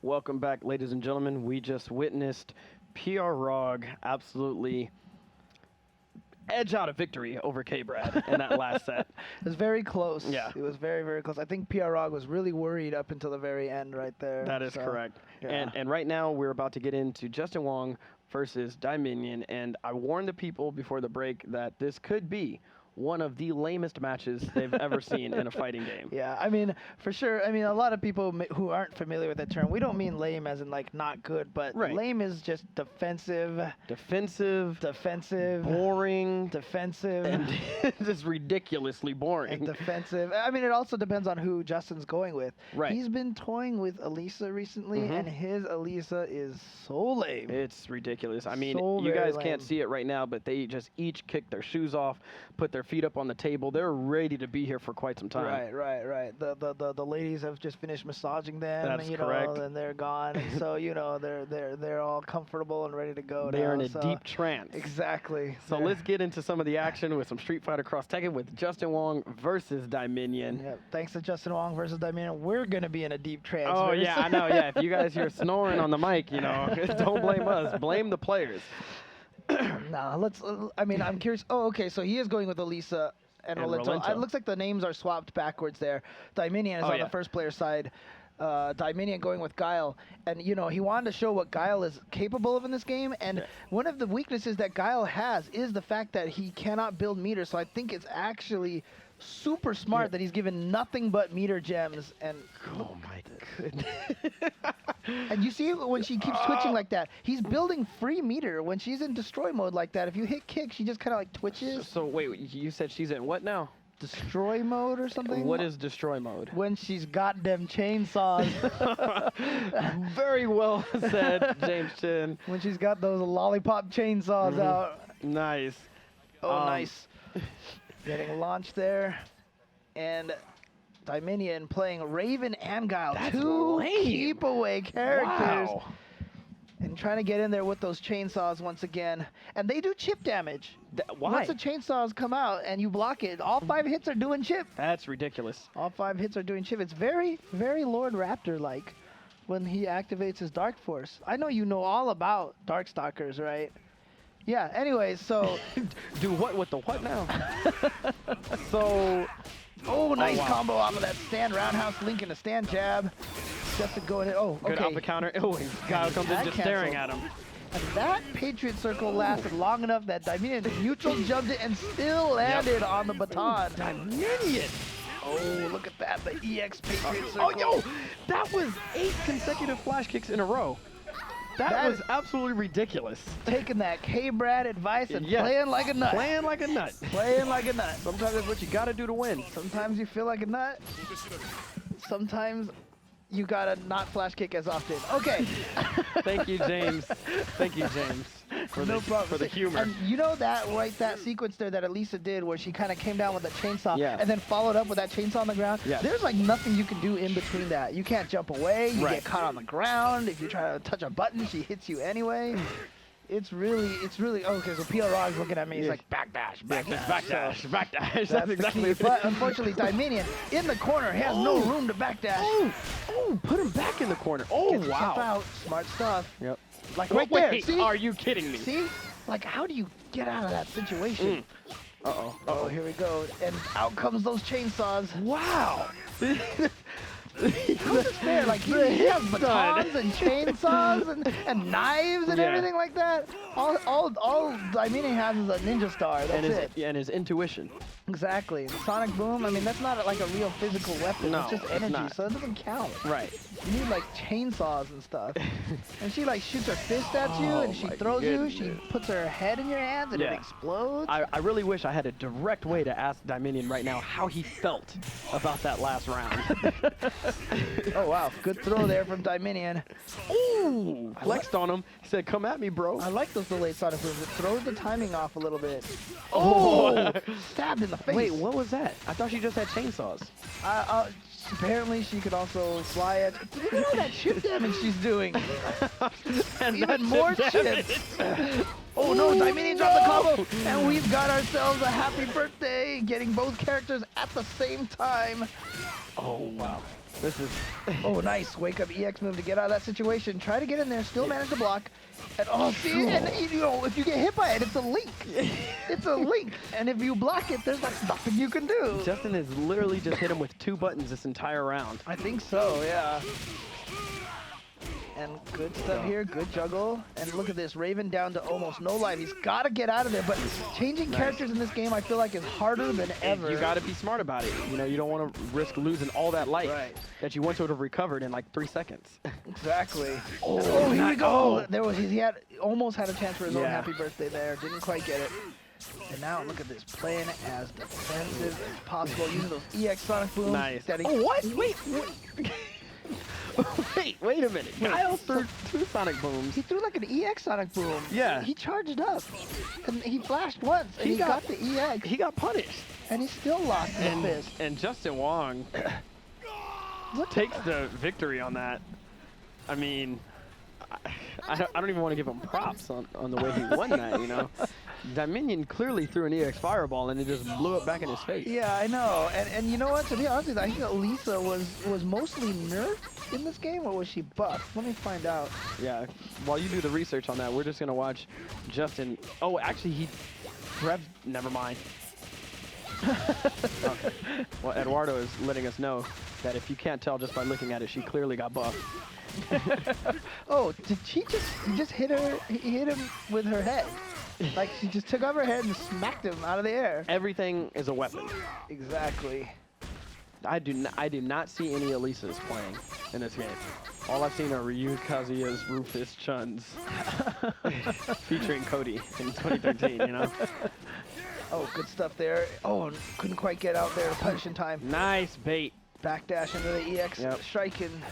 Welcome back, ladies and gentlemen. We just witnessed PR Rog absolutely edge out a victory over K-Brad in that last set. It was very close. Yeah. It was very, very close. I think PR Rog was really worried up until the very end right there. That is correct. Yeah. And right now we're about to get into Justin Wong versus Dieminion, and I warned the people before the break that this could be one of the lamest matches they've ever seen in a fighting game. Yeah, I mean, for sure. I mean, a lot of people who aren't familiar with that term, we don't mean lame as in like not good, but Right. lame is just defensive, Boring, defensive, and just ridiculously boring. and defensive. I mean, it also depends on who Justin's going with. Right. He's been toying with Elisa recently, and his Elisa is so lame. It's ridiculous. I mean, So you very guys can't lame. see it right now, but they just each kick their shoes off, put their feet up on the table. They're ready to be here for quite some time. Right. The ladies have just finished massaging them, That's you correct. know, and they're gone. And so, you know, they're all comfortable and ready to go They now. are in a so- deep trance. Exactly. So They're- let's get into some of the action with some Street Fighter Cross Tekken with Justin Wong versus Dieminion. Yeah, thanks to Justin Wong versus Dieminion, we're gonna be in a deep trance. Oh very yeah, soon. I know. Yeah, if you guys hear snoring on the mic, you know, don't blame us. Blame the players. Nah, let's. I mean, I'm curious. Oh, okay. So he is going with Elisa and And Rolento. Rolento. It looks like the names are swapped backwards there. Dieminion is Oh, on yeah. the first player side. Dieminion going with Guile, and you know he wanted to show what Guile is capable of in this game. And Yeah. one of the weaknesses that Guile has is the fact that he cannot build meters. So I think it's actually super smart that he's given nothing but meter gems. And Oh my goodness. and you see when she keeps twitching like that, he's building free meter. When she's in destroy mode like that, if you hit kick, she just kind of like twitches. So wait, you said she's in what now? Destroy mode or something? What is destroy mode? When she's got them chainsaws. Very well said, James Chin. When she's got those lollipop chainsaws out. Nice. Oh, nice. Getting launched there. And Dieminion playing Raven and Guile. That's Two lame. keep away characters. Wow. And trying to get in there with those chainsaws once again. And they do chip damage. Why? Once the chainsaws come out and you block it, all 5 hits are doing chip. That's ridiculous. All 5 hits are doing chip. It's very, very Lord Raptor-like when he activates his Dark Force. I know you know all about Darkstalkers, right? Yeah, anyways, so... Do what with the what now? So, Oh, nice wow. combo off of that stand roundhouse link and a stand jab. Just to go in. Oh, good okay. off the counter. Oh, Guile comes in That just staring at canceled. him. And that Patriot Circle lasted long enough that Dieminion neutral jumped it and still landed on the baton. Dieminion! Oh, look at that. The EX Patriot Circle. Oh, yo! That was 8 consecutive flash kicks in a row. That That was is- absolutely ridiculous. Taking that K-Brad advice and Yes. playing like a nut. Playing like a nut. Playing like a nut. Sometimes that's what you gotta do to win. Sometimes you feel like a nut. Sometimes you gotta not flash kick as often. Okay. Thank you, James. Thank you, James, for, No the, problem. for the humor. And you know that that sequence there that Elisa did where she kind of came down with a chainsaw Yeah. and then followed up with that chainsaw on the ground? Yeah. There's like nothing you can do in between that. You can't jump away. You Right. get caught on the ground. If you try to touch a button, she hits you anyway. It's really, okay, so PR Rog's looking at me. He's Yeah. like, backdash, Yes, backdash. backdash, So backdash. that's That's the exactly key. what it But is. unfortunately, Dieminion in the corner has no room to backdash. Oh, put him back in the corner. Oh, Gets yourself wow. out. Smart stuff. Yep. Like Wait, right there. wait, See? are you kidding me? See? Like, how do you get out of that situation? Uh-oh. Oh, here we go. And out comes those chainsaws. Wow. How's this fair? Like, he has batons and chainsaws and knives and Yeah. everything like that. All Dieminion has is a ninja star. That's and his, it. and his intuition. Exactly. Sonic Boom, I mean, that's not like a real physical weapon. No, it's just it's energy, not. so it doesn't count. Right. You need like chainsaws and stuff. And she like shoots her fist at you Oh, and she my throws you. She goodness. puts her head in your hands and it Yeah. explodes. I really wish I had a direct way to ask Dieminion right now how he felt about that last round. Oh wow, good throw there from Dieminion. Ooh! Flexed on him. He said, come at me, bro. I like those delayed Sonic moves. It throws the timing off a little bit. Oh! Stabbed in the face. Wait, what was that? I thought she just had chainsaws. Apparently she could also fly at. Look at all that chip damage she's doing. And Even that's more it, chips. damage. Oh no, Ooh, Dieminion dropped the no. combo, and we've got ourselves a happy birthday, getting both characters at the same time. Oh, wow. This is... Oh, nice. Wake up EX move to get out of that situation. Try to get in there. Still manage to block. And oh, see, and you know, if you get hit by it, it's a link. It's a link. And if you block it, there's like nothing you can do. Justin has literally just hit him with 2 buttons this entire round. I think so, yeah. And good stuff here, good juggle. And look at this, Raven down to almost no life. He's got to get out of there, but changing characters in this game I feel like is harder than ever. You got to be smart about it. You know, you don't want to risk losing all that life that you once would have recovered in like 3 seconds. Exactly. Oh, here we go. oh. There was he had almost had a chance for his own happy birthday there. Didn't quite get it. And now look at this, playing as defensive as possible, using those EX Sonic Booms. Nice. Oh, what? Wait. Wait a minute. Kyle threw 2 Sonic Booms. He threw like an EX Sonic Boom. Yeah. He charged up. And he flashed once, and he got the EX. He got punished. And he still lost his fist. And Justin Wong takes the victory on that. I mean, I don't even want to give him props on the way he won that, you know? Dieminion clearly threw an EX Fireball and it just blew it back in his face. Yeah, I know. And you know what? To be honest with you, I think that Lisa was mostly nerfed in this game, or was she buffed? Let me find out. Yeah, while you do the research on that, we're just going to watch Justin. Oh, actually, he grabbed. Never mind. Okay. Well, Eduardo is letting us know that if you can't tell just by looking at it, she clearly got buffed. Oh, did she just hit her? He hit him with her head. Like she just took off her head and smacked him out of the air. Everything is a weapon. Exactly. I do not see any Elisas playing in this game. All I've seen are Ryu, Kazuya's, Rufus, Chun's, featuring Cody in 2013. You know. Oh, good stuff there. Oh, couldn't quite get out there to punch in time. Nice bait. Backdash into the EX, striking.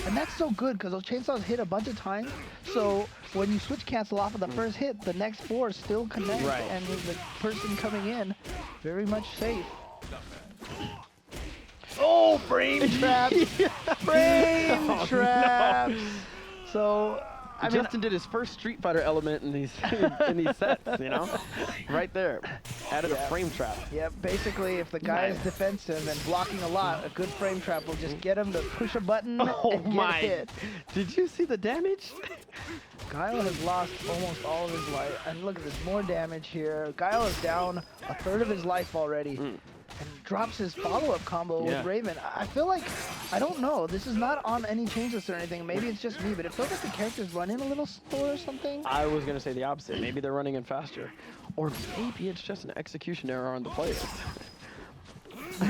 And that's so good because those chainsaws hit a bunch of times. So when you switch cancel off of the first hit, the next 4 still connect. Right. And with the person coming in, very much safe. Oh, frame traps! Frame traps! No. So, I mean, Justin did his first Street Fighter element in these sets, you know, right there, added a frame trap. Yep, basically, if the guy is defensive and blocking a lot, a good frame trap will just get him to push a button and get hit. Did you see the damage? Guile has lost almost all of his life, and look at this, more damage here. Guile is down 1/3 of his life already. And drops his follow-up combo with Raven. I feel like, I don't know, this is not on any changes or anything. Maybe it's just me, but it feels like the characters run in a little slower or something. I was going to say the opposite. Maybe they're running in faster. Or maybe it's just an execution error on the players.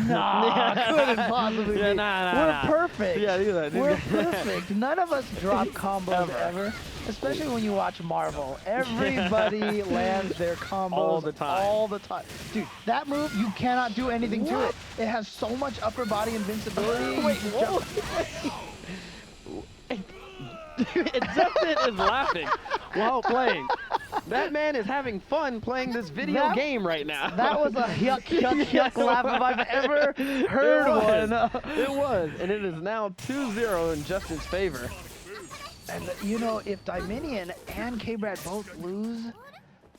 Nah, couldn't possibly be. We're perfect. Yeah, do that. We're perfect. None of us drop combos ever. Especially when you watch Marvel. Everybody lands their combos all the time. All the time. Dude, that move, you cannot do anything to it. It has so much upper body invincibility. Wait, whoa. Justin is laughing while playing. That man is having fun playing this video game right now. That was a yuck, yuck, yuck laugh if I've ever heard one. It was, and it is now 2-0 in Justin's favor. And you know, if Dieminion and K-Brad both lose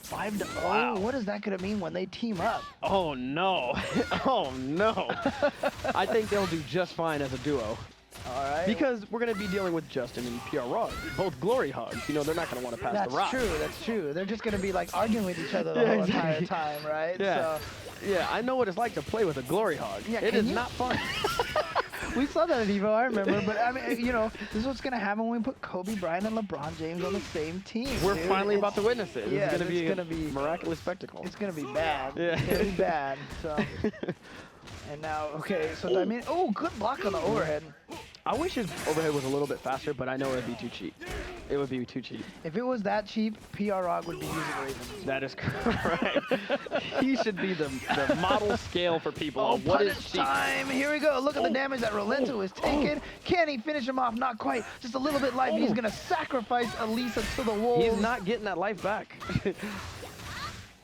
5-0, what is that going to mean when they team up? Oh no. Oh no. I think they'll do just fine as a duo. All right. Because we're going to be dealing with Justin and PR Rod, both glory hogs. You know, they're not going to want to pass the rock. That's true, that's true. They're just going to be like arguing with each other the whole entire time, right? Yeah. So, yeah, I know what it's like to play with a glory hog. Yeah, it is not fun. we saw that at EVO, I remember. But I mean, you know, this is what's going to happen when we put Kobe Bryant and LeBron James on the same team. We're finally about to witness it. Yeah, it's going to be a miraculous spectacle. It's going to be bad. Yeah. It's going to be bad. So. And now, okay, so I mean, good block on the overhead. I wish his overhead was a little bit faster, but I know it would be too cheap. It would be too cheap. If it was that cheap, PR Rog would be using Ravens. That is correct. He should be the model scale for people. Oh, what is punish cheap? time! Here we go. Look at the damage that Rolento is taking. Can he finish him off? Not quite. Just a little bit life. He's gonna sacrifice Elisa to the wolves. He's not getting that life back.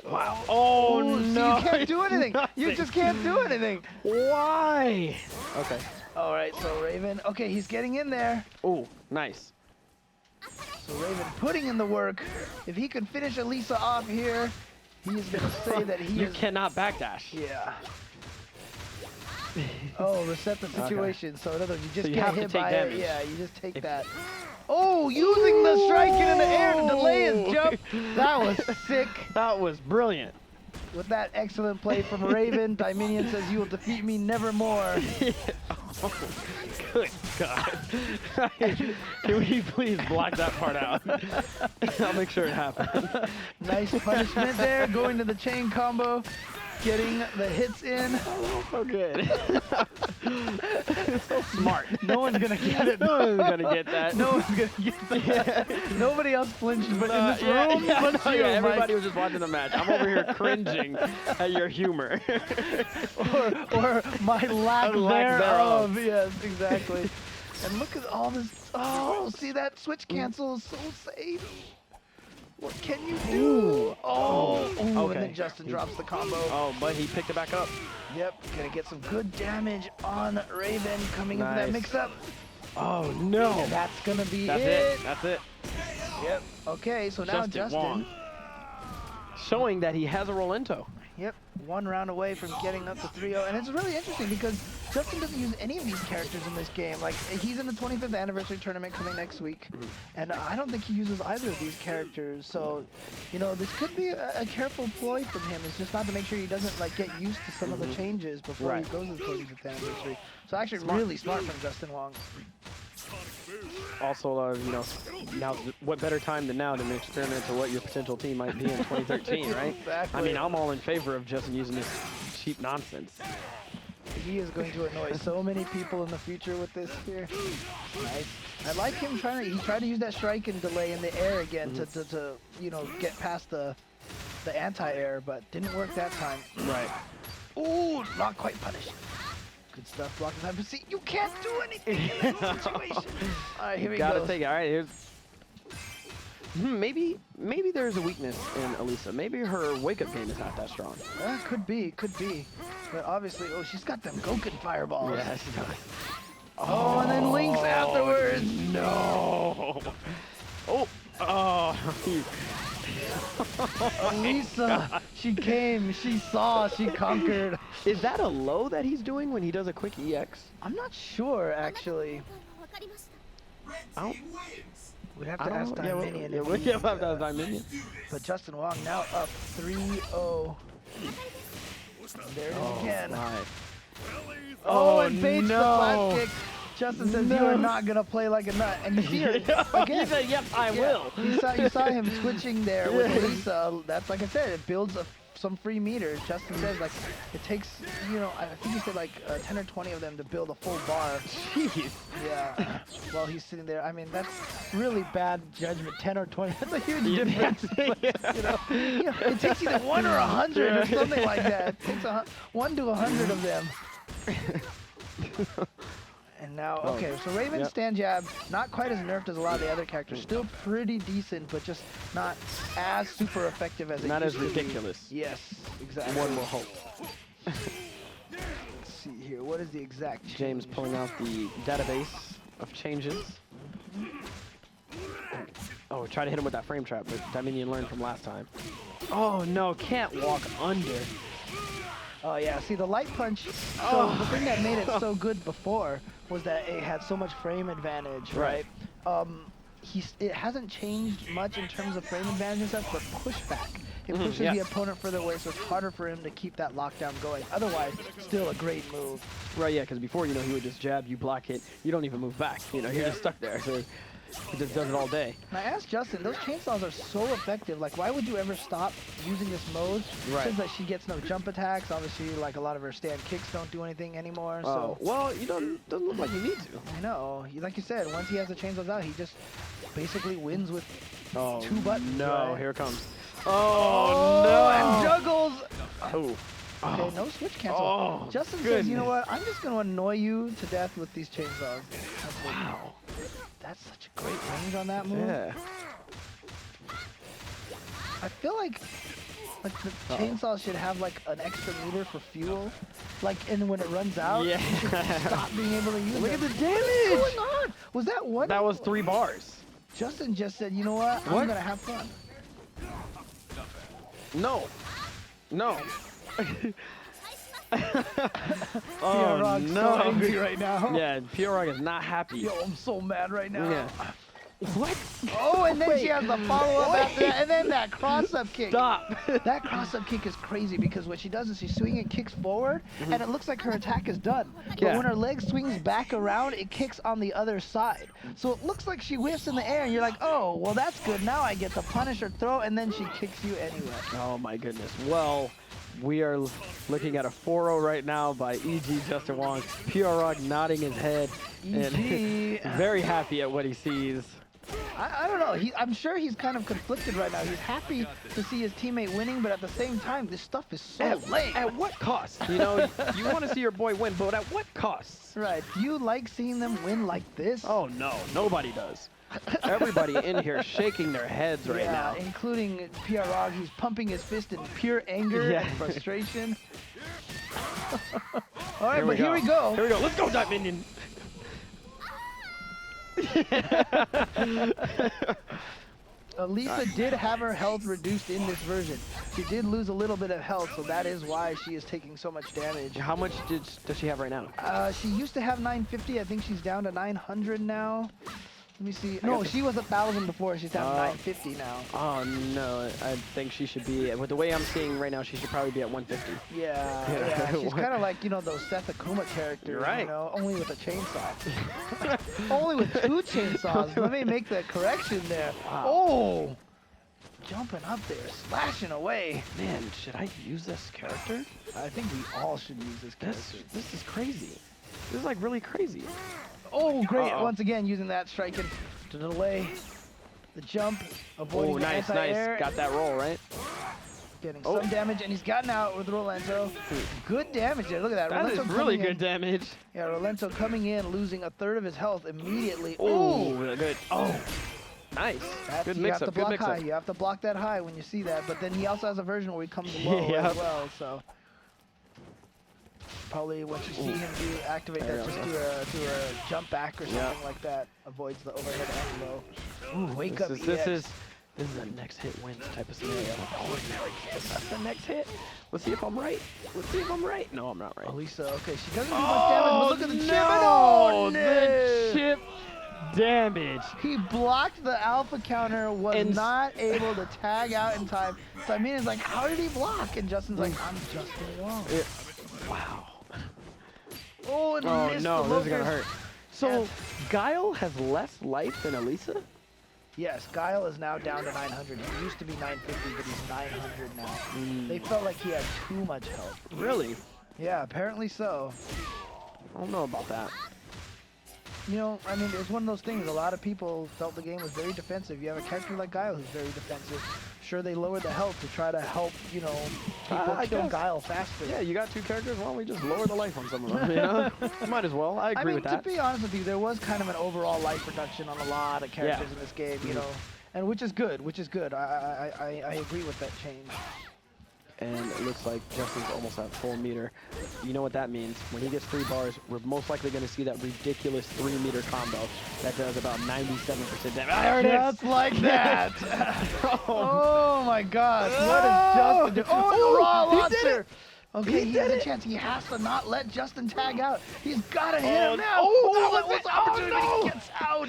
Wow. Oh, no. no. So you can't do anything. You just can't do anything. Why? Okay. All right, so Raven. Okay, he's getting in there. Oh, nice. So Raven putting in the work. If he can finish Elisa off here, he is going to say that he You cannot backdash. Yeah. Oh, reset the situation. Okay. So in other words, you just get hit by damage. it. Yeah, you just take that. Oh, using the striking in the air to delay his jump. That was sick. That was brilliant. With that excellent play from Raven, Dieminion says, "You will defeat me nevermore." Oh, good God. Can we please block that part out? I'll make sure it happens. Nice punishment there, going to the chain combo, getting the hits in. So good. So smart. No one's going to get it. No one's going to get that. No one's going to get that. Nobody else flinched but in this room. Everybody was just watching the match. I'm over here cringing at your humor. or my lack thereof. Yes, exactly. And look at all this. Oh, see that switch cancel is so safe. What can you do? Oh, okay. And then Justin drops the combo. Oh, but he picked it back up. Yep, gonna get some good damage on Raven coming into that mix-up. Oh, no. And that's gonna be it. That's it. Yep. Okay, so now Justin. Wong. Showing that he has a Rolento. Yep, 1 round away from getting up to 3-0. And it's really interesting because Justin doesn't use any of these characters in this game. Like, he's in the 25th anniversary tournament coming next week. And I don't think he uses either of these characters. So, you know, this could be a careful ploy from him. It's just not to make sure he doesn't, like, get used to some of the changes before he goes to the 25th anniversary. So actually really smart from Justin Wong. Also, you know, now what better time than now to experiment to what your potential team might be in 2013, right? Exactly. I mean, I'm all in favor of Justin using this cheap nonsense. He is going to annoy so many people in the future with this here. Nice. I like him he tried to use that strike and delay in the air again to you know, get past the anti-air, but didn't work that time. Right. Ooh, not quite punished. Good stuff, blocking time. But see, you can't do anything in this situation. All right, here we go. Gotta take it. All right, here's. Maybe there's a weakness in Elisa. Maybe her wake-up game is not that strong. Could be. But obviously, oh, she's got them Goken fireballs. Yeah, she does. Oh, and then Links afterwards. No. Oh. Elisa, she came, she saw, she conquered. Is that a low that he's doing when he does a quick EX? I'm not sure, actually. We'd have to ask Dieminion. Yeah, we'd have to ask Dieminion. But Justin Wong now up 3-0. There it is again. Right. Oh, and baits the flash kick. Justin says, "You are not gonna play like a nut," and you see her again. He said, "Yep, I will." You saw him switching there with Elisa. That's like I said, it builds some free meters. Justin says like it takes, you know, I think he said like 10 or 20 of them to build a full bar. Jeez. Yeah. While he's sitting there, I mean that's really bad judgment. 10 or 20, that's a huge difference. But, you know, it takes either 1 or 100 or something like that. It takes 1 to 100 of them. And now, okay, so Raven's stand jab, not quite as nerfed as a lot of the other characters. Still pretty decent, but just not as super effective as it used to be. Not as ridiculous. Yes, exactly. One will hope. Let's see here, what is the exact change? James pulling out the database of changes. Oh, try to hit him with that frame trap, but Dieminion learned from last time. Oh no, can't walk under. Oh yeah, see the light punch, so the thing that made it so good before was that it had so much frame advantage, right? It hasn't changed much in terms of frame advantage and stuff, but pushback. It pushes the opponent further away, so it's harder for him to keep that lockdown going. Otherwise, still a great move. Right, yeah, because before, you know, he would just jab, you block it, you don't even move back. You know, you're just stuck there. So he just does it all day. And I asked Justin, those chainsaws are so effective. Like, why would you ever stop using this mode? Right. Says that she gets no jump attacks. Obviously, like a lot of her stand kicks don't do anything anymore. So well, you don't doesn't look like you need to. I know. Like you said, once he has the chainsaws out, he just basically wins with 2 buttons. No, right? here it comes. Oh no! And juggles. Oh. Okay, no switch cancel. Oh, Justin says, you know what? I'm just gonna annoy you to death with these chainsaws. Wow. That's such a great range on that move. Yeah. I feel like the chainsaw should have like an extra meter for fuel. Like, and when it runs out, you should stop being able to use it. Look at the damage! What's going on? Was that one? That was 3 bars. Justin just said, you know what? I'm gonna have fun. No. No. Pierre Rock's so angry right now. Yeah, Pierre Rock is not happy. Yo, I'm so mad right now. Yeah. What? Oh, and then Wait. she has the follow-up after that, and then that cross-up kick. Stop. That cross-up kick is crazy because what she does is she swings and kicks forward, and it looks like her attack is done. But Yeah. when her leg swings back around, it kicks on the other side. So it looks like she whiffs in the air, and you're like, oh, well, that's good. Now I get to punish her throw, and then she kicks you anyway. Oh my goodness. Well, we are looking at a 4-0 right now by EG Justin Wong. Pierre Rock nodding his head EG. and very happy at what he sees. I don't know. I'm sure he's kind of conflicted right now. He's happy to see his teammate winning, but at the same time, this stuff is so lame. At what cost? You know, you want to see your boy win, but at what cost? Right. Do you like seeing them win like this? Oh no, nobody does. Everybody in here shaking their heads right now. Including Pierre Rock. He's pumping his fist in pure anger and frustration. All right, here we go. Here we go. Let's go, Dieminion. Elisa did have her health reduced in this version. She did lose a little bit of health, so that is why she is taking so much damage. How much does she have right now? She used to have 950. I think she's down to 900 now. Let me see. No, she was 1,000 before. She's down to 950 now. Oh no, I think she should be. With the way I'm seeing right now, she should probably be at 150. Yeah. She's kind of like, you know, those Seth Akuma characters. Right. You know, only with a chainsaw. Only with 2 chainsaws. Let me make the correction there. Wow. Oh! Jumping up there, slashing away. Man, should I use this character? I think we all should use this character. This is crazy. This is like really crazy. Oh, great. Once again, using that striking to delay the jump, avoiding the anti-air. Nice. Got that roll, right? Getting some damage, and he's gotten out with Rolento. Good damage there. Look at that. That Rolento is really good in. damage. Yeah, Rolento coming in, losing 1/3 of his health immediately. Oh, good. Oh, nice. Good You mix have to up. block Good mix high. up. You have to block that high when you see that. But then he also has a version where he comes low as well. So probably once you see him activate that, just do a jump back or something like that. Avoids the overhead and low. Ooh, wake up. This is a next hit wins type of scenario. Oh, that's the next hit. Let's see if I'm right. Let's see if I'm right. No, I'm not right. Elisa, okay, she doesn't do much damage, but look at the chip. Oh, the chip damage. He blocked the alpha counter, was not able to tag out in time. So I mean, it's like, how did he block? And Justin's like, I'm Justin Wong. Wow. Oh, and missed no, the this is gonna Lokers. hurt. So, Guile has less life than Elisa? Yes, Guile is now down to 900. He used to be 950, but he's 900 now. They felt like he had too much health. Really? Yeah, apparently so. I don't know about that. You know, I mean, it's one of those things. A lot of people felt the game was very defensive. You have a character like Guile who's very defensive. Sure, they lowered the health to try to help, you know, people kill Guile faster. Yeah, you got 2 characters. Why don't we just lower the life on some of them, you know? Might as well. I agree with that. To be honest with you, there was kind of an overall life reduction on a lot of characters in this game, you know, and which is good, I agree with that change. And it looks like Justin's almost at full meter. You know what that means. When he gets 3 bars, we're most likely going to see that ridiculous 3-meter combo that does about 97% damage. Just like that. Oh my gosh. What does Justin do? Oh, the raw launcher. Okay, he has a chance. He has to not let Justin tag out. He's got to hit him now. Oh, that was the opportunity. He gets out.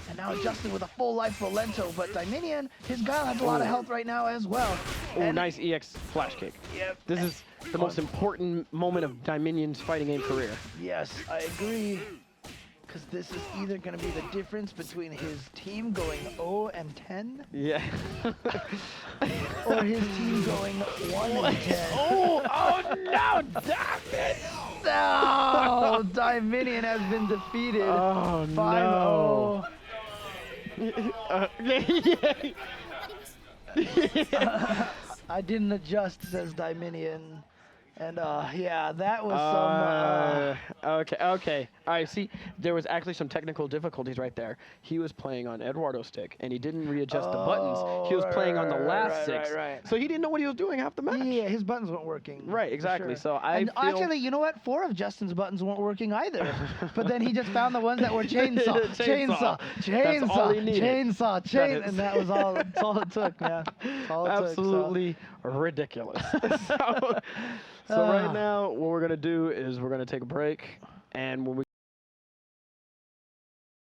And now Justin with a full life Rolento, but Dieminion, his Guile has a lot of health right now as well. Oh, nice EX flash kick. Yep. This is the most important moment of Dieminion's fighting game career. Yes, I agree. Because this is either going to be the difference between his team going 0-10. Yeah. Or his team going 1-10. Oh no, damn it! No! Dieminion has been defeated. Oh, 5-0. I didn't adjust, says Dieminion. And yeah, that was Okay. All right, see, there was actually some technical difficulties right there. He was playing on Eduardo stick, and he didn't readjust the buttons. He was playing on the last 6. So he didn't know what he was doing half the match. Yeah, his buttons weren't working. Right, exactly. Sure. So actually, you know what? 4 of Justin's buttons weren't working either. But then he just found the ones that were chainsaw, That's all he needed. chainsaw, and that was all. That's all it took, man. That's all it Absolutely took, ridiculous. So right now, what we're going to do is we're going to take a break. And when we